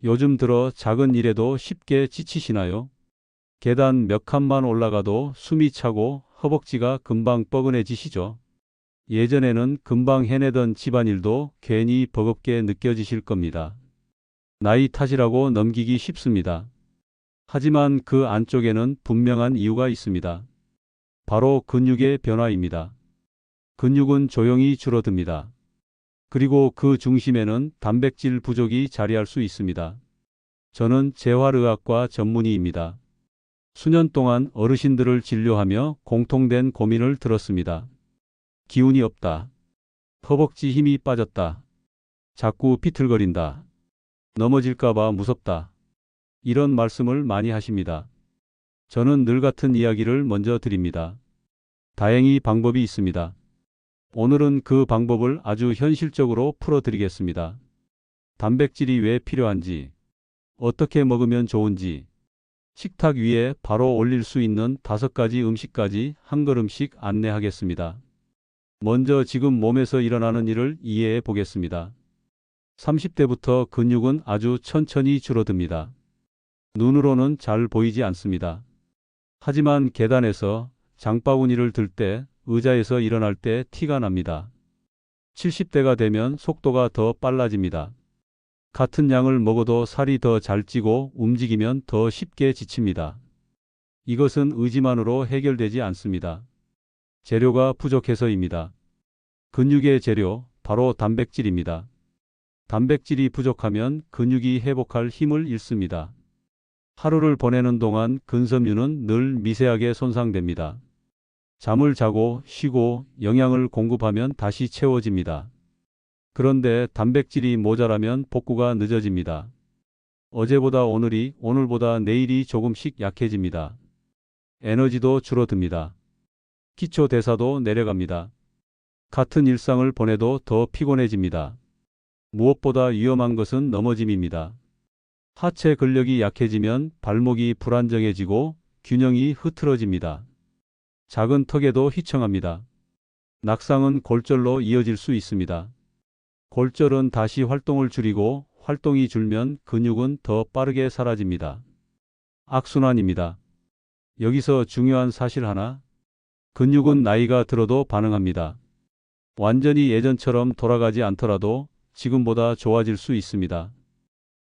요즘 들어 작은 일에도 쉽게 지치시나요? 계단 몇 칸만 올라가도 숨이 차고 허벅지가 금방 뻐근해지시죠? 예전에는 금방 해내던 집안일도 괜히 버겁게 느껴지실 겁니다. 나이 탓이라고 넘기기 쉽습니다. 하지만 그 안쪽에는 분명한 이유가 있습니다. 바로 근육의 변화입니다. 근육은 조용히 줄어듭니다. 그리고 그 중심에는 단백질 부족이 자리할 수 있습니다. 저는 재활의학과 전문의입니다. 수년 동안 어르신들을 진료하며 공통된 고민을 들었습니다. 기운이 없다. 허벅지 힘이 빠졌다. 자꾸 비틀거린다. 넘어질까봐 무섭다. 이런 말씀을 많이 하십니다. 저는 늘 같은 이야기를 먼저 드립니다. 다행히 방법이 있습니다. 오늘은 그 방법을 아주 현실적으로 풀어드리겠습니다. 단백질이 왜 필요한지, 어떻게 먹으면 좋은지, 식탁 위에 바로 올릴 수 있는 5가지 음식까지 한 걸음씩 안내하겠습니다. 먼저 지금 몸에서 일어나는 일을 이해해 보겠습니다. 30대부터 근육은 아주 천천히 줄어듭니다. 눈으로는 잘 보이지 않습니다. 하지만 계단에서 장바구니를 들 때, 의자에서 일어날 때 티가 납니다. 70대가 되면 속도가 더 빨라집니다. 같은 양을 먹어도 살이 더 잘 찌고 움직이면 더 쉽게 지칩니다. 이것은 의지만으로 해결되지 않습니다. 재료가 부족해서입니다. 근육의 재료, 바로 단백질입니다. 단백질이 부족하면 근육이 회복할 힘을 잃습니다. 하루를 보내는 동안 근섬유는 늘 미세하게 손상됩니다. 잠을 자고 쉬고 영양을 공급하면 다시 채워집니다. 그런데 단백질이 모자라면 복구가 늦어집니다. 어제보다 오늘이, 오늘보다 내일이 조금씩 약해집니다. 에너지도 줄어듭니다. 기초 대사도 내려갑니다. 같은 일상을 보내도 더 피곤해집니다. 무엇보다 위험한 것은 넘어짐입니다. 하체 근력이 약해지면 발목이 불안정해지고 균형이 흐트러집니다. 작은 턱에도 휘청합니다. 낙상은 골절로 이어질 수 있습니다. 골절은 다시 활동을 줄이고 활동이 줄면 근육은 더 빠르게 사라집니다. 악순환입니다. 여기서 중요한 사실 하나, 근육은 나이가 들어도 반응합니다. 완전히 예전처럼 돌아가지 않더라도 지금보다 좋아질 수 있습니다.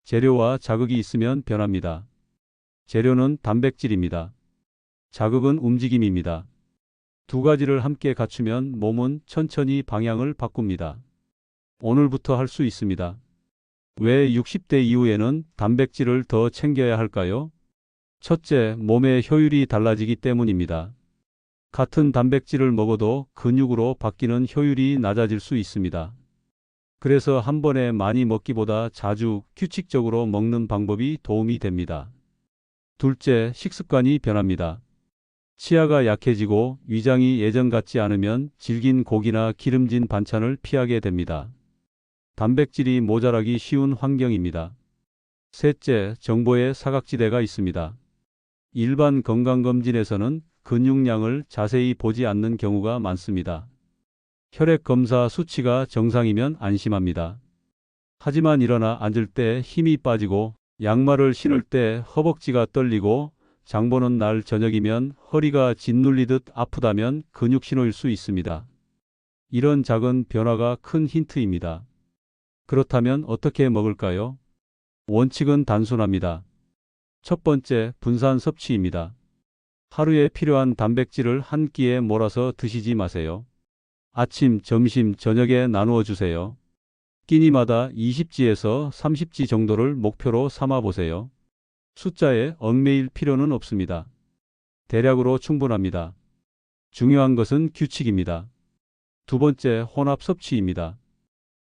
재료와 자극이 있으면 변합니다. 재료는 단백질입니다. 자극은 움직임입니다. 두 가지를 함께 갖추면 몸은 천천히 방향을 바꿉니다. 오늘부터 할 수 있습니다. 왜 60대 이후에는 단백질을 더 챙겨야 할까요? 첫째, 몸의 효율이 달라지기 때문입니다. 같은 단백질을 먹어도 근육으로 바뀌는 효율이 낮아질 수 있습니다. 그래서 한 번에 많이 먹기보다 자주 규칙적으로 먹는 방법이 도움이 됩니다. 둘째, 식습관이 변합니다. 치아가 약해지고 위장이 예전 같지 않으면 질긴 고기나 기름진 반찬을 피하게 됩니다. 단백질이 모자라기 쉬운 환경입니다. 셋째, 정보의 사각지대가 있습니다. 일반 건강검진에서는 근육량을 자세히 보지 않는 경우가 많습니다. 혈액 검사 수치가 정상이면 안심합니다. 하지만 일어나 앉을 때 힘이 빠지고 양말을 신을 때 허벅지가 떨리고 장 보는 날 저녁이면 허리가 짓눌리듯 아프다면 근육 신호일 수 있습니다. 이런 작은 변화가 큰 힌트입니다. 그렇다면 어떻게 먹을까요? 원칙은 단순합니다. 첫 번째, 분산 섭취입니다. 하루에 필요한 단백질을 한 끼에 몰아서 드시지 마세요. 아침, 점심, 저녁에 나누어 주세요. 끼니마다 20지에서 30지 정도를 목표로 삼아 보세요. 숫자에 얽매일 필요는 없습니다. 대략으로 충분합니다. 중요한 것은 규칙입니다. 두 번째, 혼합 섭취입니다.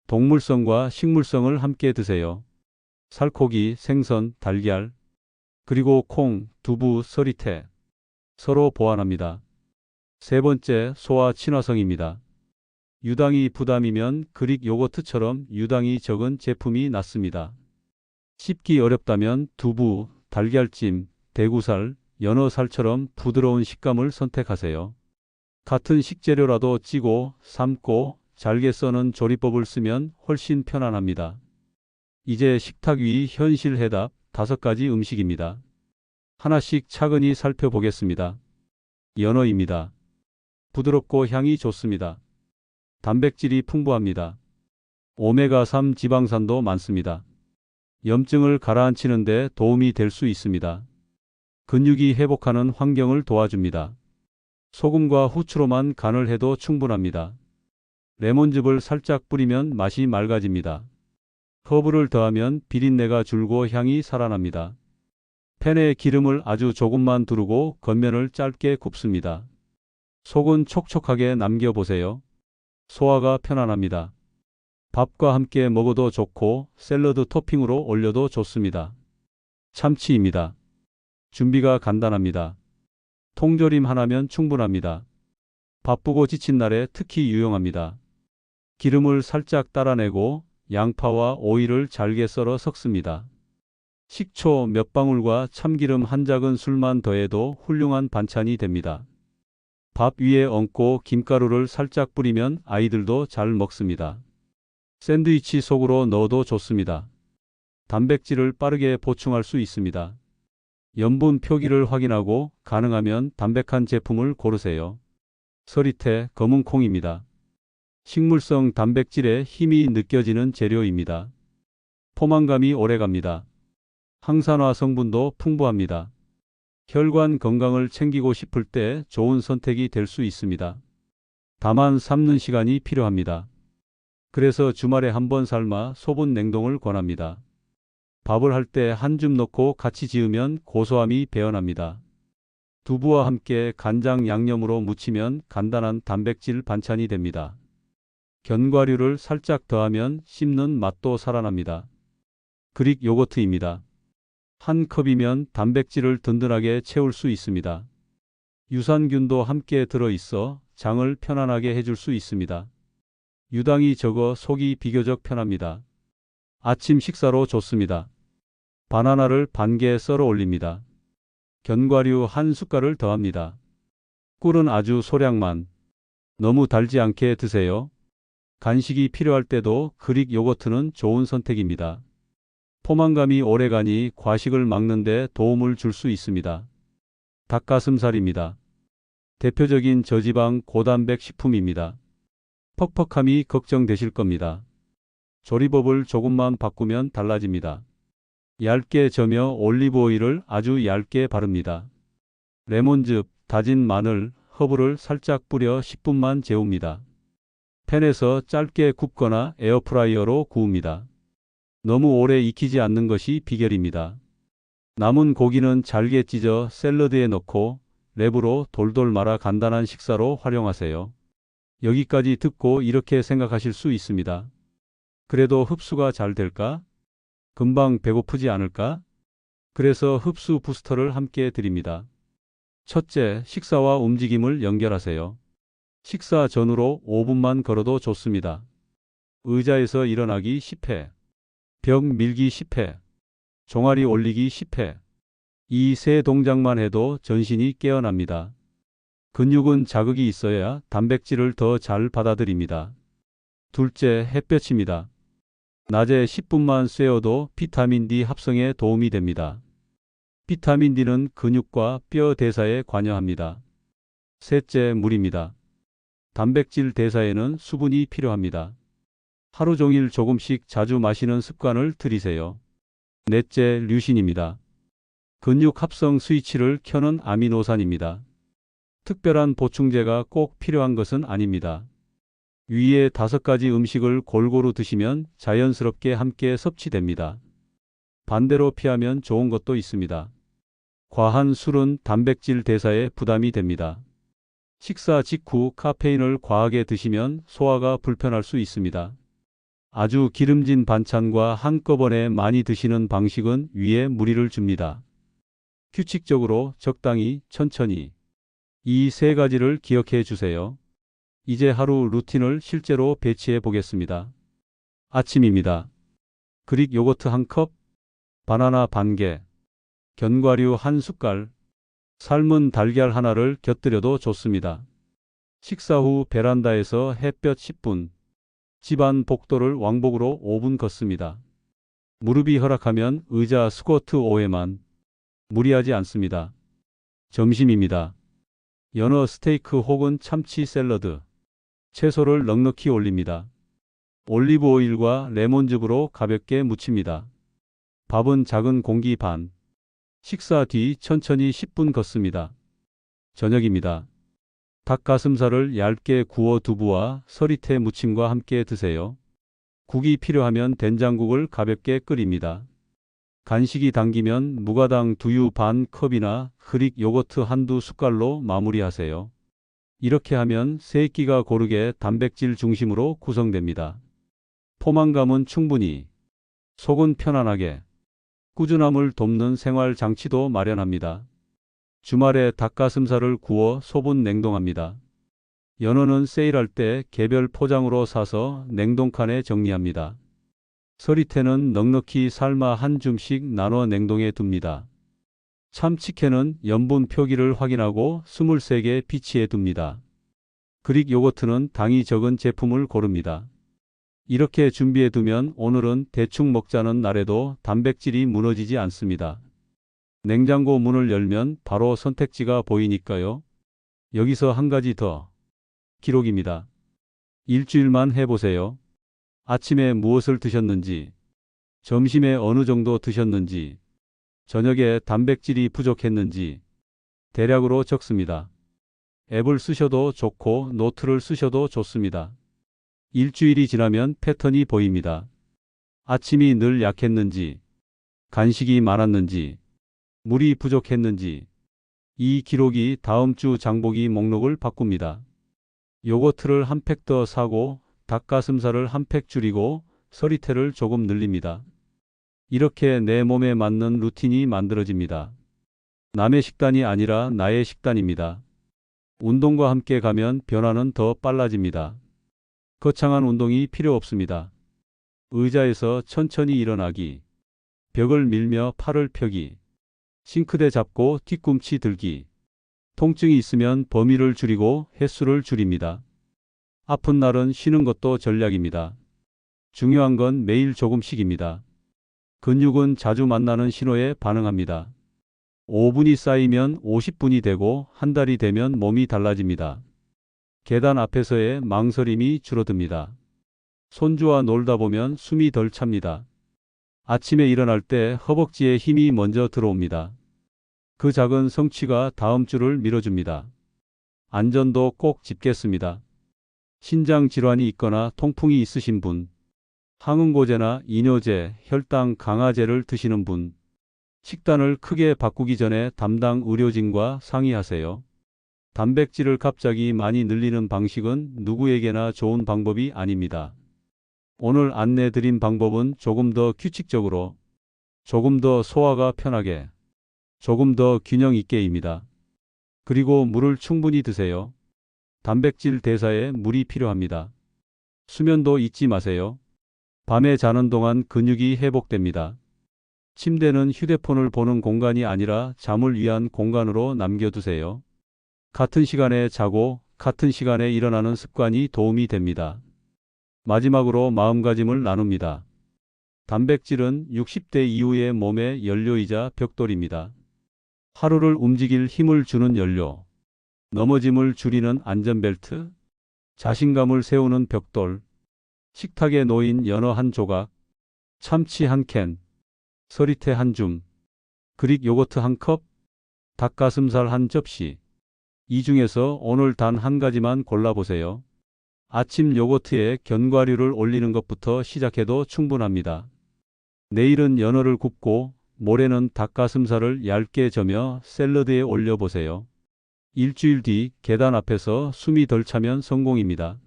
동물성과 식물성을 함께 드세요. 살코기, 생선, 달걀, 그리고 콩, 두부, 서리태. 서로 보완합니다. 세 번째, 소화 친화성입니다. 유당이 부담이면 그릭 요거트처럼 유당이 적은 제품이 낫습니다. 씹기 어렵다면 두부, 달걀찜, 대구살, 연어살처럼 부드러운 식감을 선택하세요. 같은 식재료라도 찌고 삶고 잘게 써는 조리법을 쓰면 훨씬 편안합니다. 이제 식탁 위 현실 해답 5가지 음식입니다. 하나씩 차근히 살펴보겠습니다. 연어입니다. 부드럽고 향이 좋습니다. 단백질이 풍부합니다. 오메가3 지방산도 많습니다. 염증을 가라앉히는 데 도움이 될 수 있습니다. 근육이 회복하는 환경을 도와줍니다. 소금과 후추로만 간을 해도 충분합니다. 레몬즙을 살짝 뿌리면 맛이 맑아집니다. 허브를 더하면 비린내가 줄고 향이 살아납니다. 팬에 기름을 아주 조금만 두르고 겉면을 짧게 굽습니다. 속은 촉촉하게 남겨보세요. 소화가 편안합니다. 밥과 함께 먹어도 좋고 샐러드 토핑으로 올려도 좋습니다. 참치입니다. 준비가 간단합니다. 통조림 하나면 충분합니다. 바쁘고 지친 날에 특히 유용합니다. 기름을 살짝 따라내고 양파와 오이를 잘게 썰어 섞습니다. 식초 몇 방울과 참기름 한 작은술만 더해도 훌륭한 반찬이 됩니다. 밥 위에 얹고 김가루를 살짝 뿌리면 아이들도 잘 먹습니다. 샌드위치 속으로 넣어도 좋습니다. 단백질을 빠르게 보충할 수 있습니다. 염분 표기를 확인하고 가능하면 담백한 제품을 고르세요. 서리태 검은콩입니다. 식물성 단백질의 힘이 느껴지는 재료입니다. 포만감이 오래갑니다. 항산화 성분도 풍부합니다. 혈관 건강을 챙기고 싶을 때 좋은 선택이 될 수 있습니다. 다만 삶는 시간이 필요합니다. 그래서 주말에 한번 삶아 소분 냉동을 권합니다. 밥을 할 때 한 줌 넣고 같이 지으면 고소함이 배어납니다. 두부와 함께 간장 양념으로 무치면 간단한 단백질 반찬이 됩니다. 견과류를 살짝 더하면 씹는 맛도 살아납니다. 그릭 요거트입니다. 한 컵이면 단백질을 든든하게 채울 수 있습니다. 유산균도 함께 들어있어 장을 편안하게 해줄 수 있습니다. 유당이 적어 속이 비교적 편합니다. 아침 식사로 좋습니다. 바나나를 반 개 썰어 올립니다. 견과류 한 숟갈을 더합니다. 꿀은 아주 소량만. 너무 달지 않게 드세요. 간식이 필요할 때도 그릭 요거트는 좋은 선택입니다. 포만감이 오래가니 과식을 막는 데 도움을 줄 수 있습니다. 닭가슴살입니다. 대표적인 저지방 고단백 식품입니다. 퍽퍽함이 걱정되실 겁니다. 조리법을 조금만 바꾸면 달라집니다. 얇게 저며 올리브 오일을 아주 얇게 바릅니다. 레몬즙, 다진 마늘, 허브를 살짝 뿌려 10분만 재웁니다. 팬에서 짧게 굽거나 에어프라이어로 구웁니다. 너무 오래 익히지 않는 것이 비결입니다. 남은 고기는 잘게 찢어 샐러드에 넣고 랩으로 돌돌 말아 간단한 식사로 활용하세요. 여기까지 듣고 이렇게 생각하실 수 있습니다. 그래도 흡수가 잘 될까? 금방 배고프지 않을까? 그래서 흡수 부스터를 함께 드립니다. 첫째, 식사와 움직임을 연결하세요. 식사 전후로 5분만 걸어도 좋습니다. 의자에서 일어나기 10회, 벽 밀기 10회, 종아리 올리기 10회. 이 세 동작만 해도 전신이 깨어납니다. 근육은 자극이 있어야 단백질을 더 잘 받아들입니다. 둘째, 햇볕입니다. 낮에 10분만 쐬어도 비타민 D 합성에 도움이 됩니다. 비타민 D는 근육과 뼈 대사에 관여합니다. 셋째, 물입니다. 단백질 대사에는 수분이 필요합니다. 하루 종일 조금씩 자주 마시는 습관을 들이세요. 넷째, 류신입니다. 근육 합성 스위치를 켜는 아미노산입니다. 특별한 보충제가 꼭 필요한 것은 아닙니다. 위에 5가지 음식을 골고루 드시면 자연스럽게 함께 섭취됩니다. 반대로 피하면 좋은 것도 있습니다. 과한 술은 단백질 대사에 부담이 됩니다. 식사 직후 카페인을 과하게 드시면 소화가 불편할 수 있습니다. 아주 기름진 반찬과 한꺼번에 많이 드시는 방식은 위에 무리를 줍니다. 규칙적으로 적당히 천천히 이 3가지를 기억해 주세요. 이제 하루 루틴을 실제로 배치해 보겠습니다. 아침입니다. 그릭 요거트 1컵, 바나나 반 개, 견과류 1숟갈, 삶은 달걀 하나를 곁들여도 좋습니다. 식사 후 베란다에서 햇볕 10분, 집안 복도를 왕복으로 5분 걷습니다. 무릎이 허락하면 의자 스쿼트 5회만. 무리하지 않습니다. 점심입니다. 연어 스테이크 혹은 참치 샐러드. 채소를 넉넉히 올립니다. 올리브 오일과 레몬즙으로 가볍게 무칩니다. 밥은 작은 공기 반. 식사 뒤 천천히 10분 걷습니다. 저녁입니다. 닭가슴살을 얇게 구워 두부와 서리태 무침과 함께 드세요. 국이 필요하면 된장국을 가볍게 끓입니다. 간식이 당기면 무가당 두유 반 컵이나 그릭 요거트 한두 숟갈로 마무리하세요. 이렇게 하면 세 끼가 고르게 단백질 중심으로 구성됩니다. 포만감은 충분히, 속은 편안하게, 꾸준함을 돕는 생활 장치도 마련합니다. 주말에 닭가슴살을 구워 소분 냉동합니다. 연어는 세일할 때 개별 포장으로 사서 냉동칸에 정리합니다. 서리태는 넉넉히 삶아 한 줌씩 나눠 냉동해 둡니다. 참치캔은 염분 표기를 확인하고 23개 비치해 둡니다. 그릭 요거트는 당이 적은 제품을 고릅니다. 이렇게 준비해 두면 오늘은 대충 먹자는 날에도 단백질이 무너지지 않습니다. 냉장고 문을 열면 바로 선택지가 보이니까요. 여기서 한 가지 더. 기록입니다. 일주일만 해보세요. 아침에 무엇을 드셨는지, 점심에 어느 정도 드셨는지, 저녁에 단백질이 부족했는지 대략으로 적습니다. 앱을 쓰셔도 좋고 노트를 쓰셔도 좋습니다. 일주일이 지나면 패턴이 보입니다. 아침이 늘 약했는지, 간식이 많았는지, 물이 부족했는지, 이 기록이 다음 주 장보기 목록을 바꿉니다. 요거트를 한 팩 더 사고 닭가슴살을 한 팩 줄이고 서리태를 조금 늘립니다. 이렇게 내 몸에 맞는 루틴이 만들어집니다. 남의 식단이 아니라 나의 식단입니다. 운동과 함께 가면 변화는 더 빨라집니다. 거창한 운동이 필요 없습니다. 의자에서 천천히 일어나기, 벽을 밀며 팔을 펴기, 싱크대 잡고 뒤꿈치 들기. 통증이 있으면 범위를 줄이고 횟수를 줄입니다. 아픈 날은 쉬는 것도 전략입니다. 중요한 건 매일 조금씩입니다. 근육은 자주 만나는 신호에 반응합니다. 5분이 쌓이면 50분이 되고 한 달이 되면 몸이 달라집니다. 계단 앞에서의 망설임이 줄어듭니다. 손주와 놀다 보면 숨이 덜 찹니다. 아침에 일어날 때 허벅지에 힘이 먼저 들어옵니다. 그 작은 성취가 다음 주를 밀어줍니다. 안전도 꼭 짚겠습니다. 신장 질환이 있거나 통풍이 있으신 분, 항응고제나 이뇨제, 혈당 강화제를 드시는 분, 식단을 크게 바꾸기 전에 담당 의료진과 상의하세요. 단백질을 갑자기 많이 늘리는 방식은 누구에게나 좋은 방법이 아닙니다. 오늘 안내드린 방법은 조금 더 규칙적으로, 조금 더 소화가 편하게, 조금 더 균형 있게입니다. 그리고 물을 충분히 드세요. 단백질 대사에 물이 필요합니다. 수면도 잊지 마세요. 밤에 자는 동안 근육이 회복됩니다. 침대는 휴대폰을 보는 공간이 아니라 잠을 위한 공간으로 남겨두세요. 같은 시간에 자고 같은 시간에 일어나는 습관이 도움이 됩니다. 마지막으로 마음가짐을 나눕니다. 단백질은 60대 이후의 몸의 연료이자 벽돌입니다. 하루를 움직일 힘을 주는 연료, 넘어짐을 줄이는 안전벨트, 자신감을 세우는 벽돌, 식탁에 놓인 연어 한 조각, 참치 한 캔, 서리태 한 줌, 그릭 요거트 한 컵, 닭가슴살 한 접시. 이 중에서 오늘 단 한 가지만 골라보세요. 아침 요거트에 견과류를 올리는 것부터 시작해도 충분합니다. 내일은 연어를 굽고 모레는 닭가슴살을 얇게 저며 샐러드에 올려보세요. 일주일 뒤 계단 앞에서 숨이 덜 차면 성공입니다.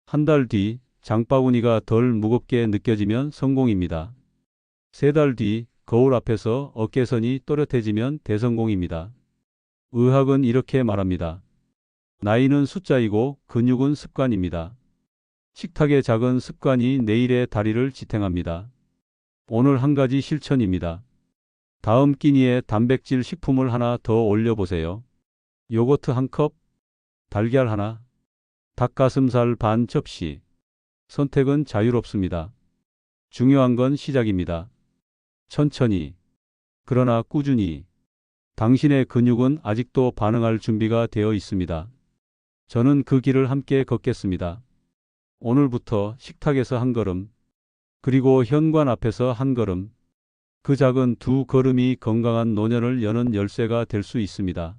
한 달 뒤 장바구니가 덜 무겁게 느껴지면 성공입니다. 3달 뒤 거울 앞에서 어깨선이 또렷해지면 대성공입니다. 의학은 이렇게 말합니다. 나이는 숫자이고 근육은 습관입니다. 식탁의 작은 습관이 내일의 다리를 지탱합니다. 오늘 한 가지 실천입니다. 다음 끼니에 단백질 식품을 하나 더 올려보세요. 요거트 한 컵, 달걀 하나, 닭가슴살 반 접시. 선택은 자유롭습니다. 중요한 건 시작입니다. 천천히. 그러나 꾸준히. 당신의 근육은 아직도 반응할 준비가 되어 있습니다. 저는 그 길을 함께 걷겠습니다. 오늘부터 식탁에서 한 걸음, 그리고 현관 앞에서 한 걸음. 그 작은 두 걸음이 건강한 노년을 여는 열쇠가 될 수 있습니다.